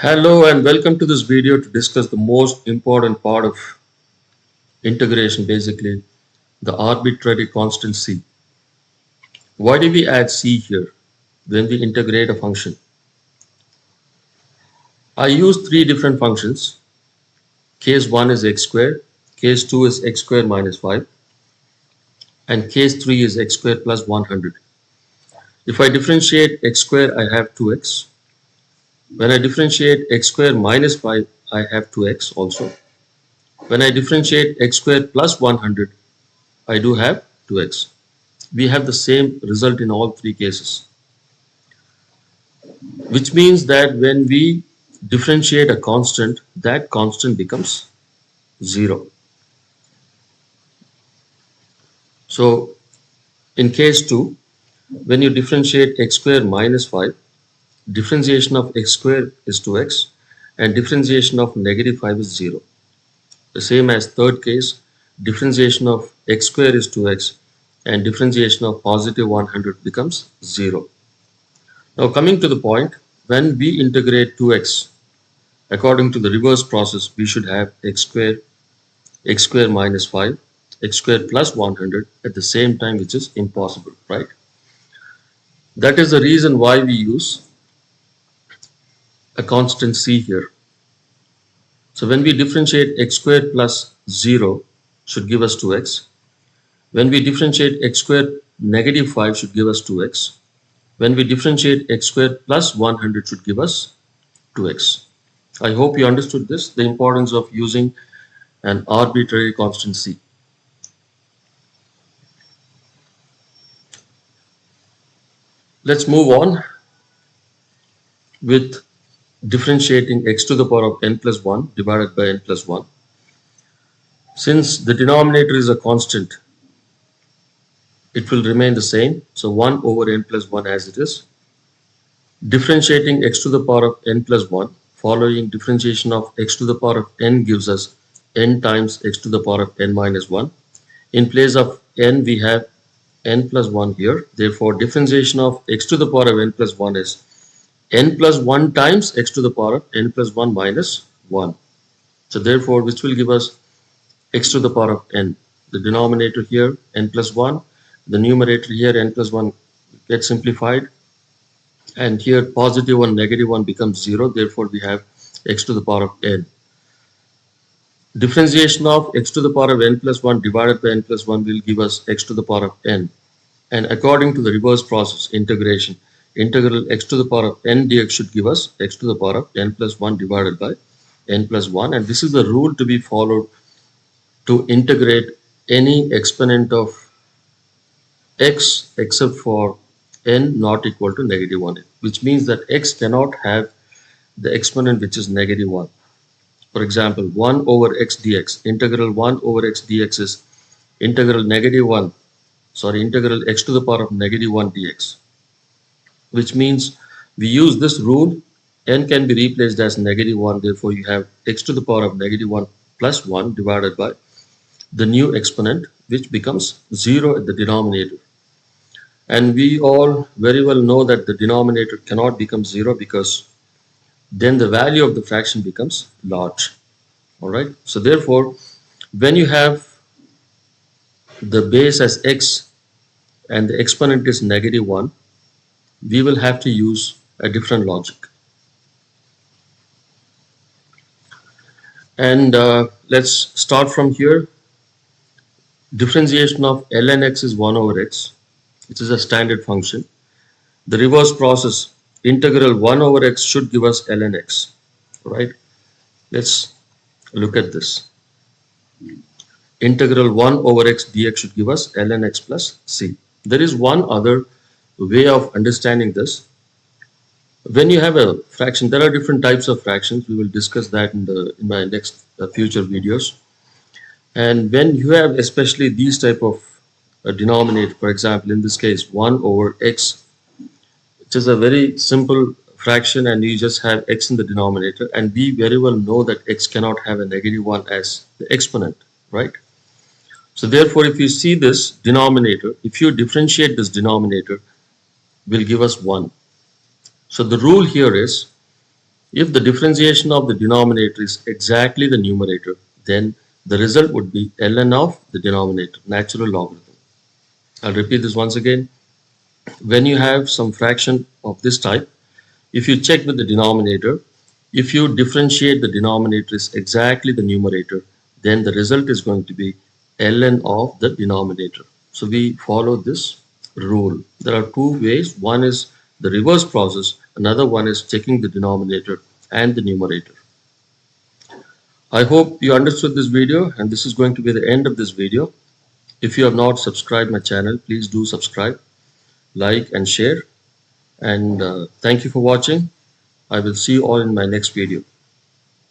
Hello and welcome to this video to discuss the most important part of integration, basically the arbitrary constant c. Why do we add c here when we integrate a function? I use three different functions. Case 1 is x squared, case 2 is x squared minus 5, and case 3 is x squared plus 100. If I differentiate x squared, I have 2x. When I differentiate x squared minus 5, I have 2x also. When I differentiate x squared plus 100, I do have 2x. We have the same result in all three cases, which means that when we differentiate a constant, that constant becomes 0. So in case 2, when you differentiate x squared minus 5, differentiation of x squared is 2x and differentiation of negative 5 is 0. The same as third case, differentiation of x squared is 2x and differentiation of positive 100 becomes 0. Now coming to the point, when we integrate 2x, according to the reverse process, we should have x squared minus 5, x squared plus 100 at the same time, which is impossible, right? That is the reason why we use a constant c here. So when we differentiate x squared plus 0 should give us 2x. When we differentiate x squared negative 5 should give us 2x. When we differentiate x squared plus 100 should give us 2x. I hope you understood this, the importance of using an arbitrary constant c. Let's move on with differentiating x to the power of n plus 1 divided by n plus 1. Since the denominator is a constant, it will remain the same. So 1 over n plus 1 as it is. Differentiating x to the power of n plus 1, following differentiation of x to the power of n gives us n times x to the power of n minus 1. In place of n, we have n plus 1 here. Therefore, differentiation of x to the power of n plus 1 is n plus 1 times x to the power of n plus 1 minus 1. So therefore, which will give us x to the power of n. The denominator here, n plus 1. The numerator here, n plus 1, gets simplified. And here, positive 1, negative 1 becomes 0. Therefore, we have x to the power of n. Differentiation of x to the power of n plus 1 divided by n plus 1 will give us x to the power of n. And according to the reverse process, integration, integral x to the power of n dx should give us x to the power of n plus 1 divided by n plus 1. And this is the rule to be followed to integrate any exponent of x except for n not equal to negative 1, which means that x cannot have the exponent which is negative 1. For example, 1 over x dx, integral 1 over x dx is integral integral x to the power of negative 1 dx, which means we use this rule, n can be replaced as negative 1, therefore you have x to the power of negative 1 plus 1 divided by the new exponent, which becomes 0 at the denominator. And we all very well know that the denominator cannot become 0 because then the value of the fraction becomes large. All right. So therefore, when you have the base as x and the exponent is negative 1, we will have to use a different logic. And let's start from here. Differentiation of ln x is 1 over x, which is a standard function. The reverse process, integral 1 over x should give us ln x, right? Let's look at this. Integral 1 over x dx should give us ln x plus c. There is one other way of understanding this. When you have a fraction, there are different types of fractions. We will discuss that in my next future videos. And when you have especially these type of denominator, for example, in this case 1 over x, which is a very simple fraction, and you just have x in the denominator, and we very well know that x cannot have a negative 1 as the exponent, right? So therefore, if you see this denominator, if you differentiate this denominator, will give us 1. So the rule here is If the differentiation of the denominator is exactly the numerator, then the result would be ln of the denominator, natural logarithm. I'll repeat this once again. When you have some fraction of this type, if you check with the denominator, if you differentiate the denominator is exactly the numerator, then the result is going to be ln of the denominator. So we follow this rule. There are two ways. One is the reverse process. Another one is checking the denominator and the numerator. I hope you understood this video, and this is going to be the end of this video. If you have not subscribed my channel, please do subscribe, like and share. And thank you for watching. I will see you all in my next video.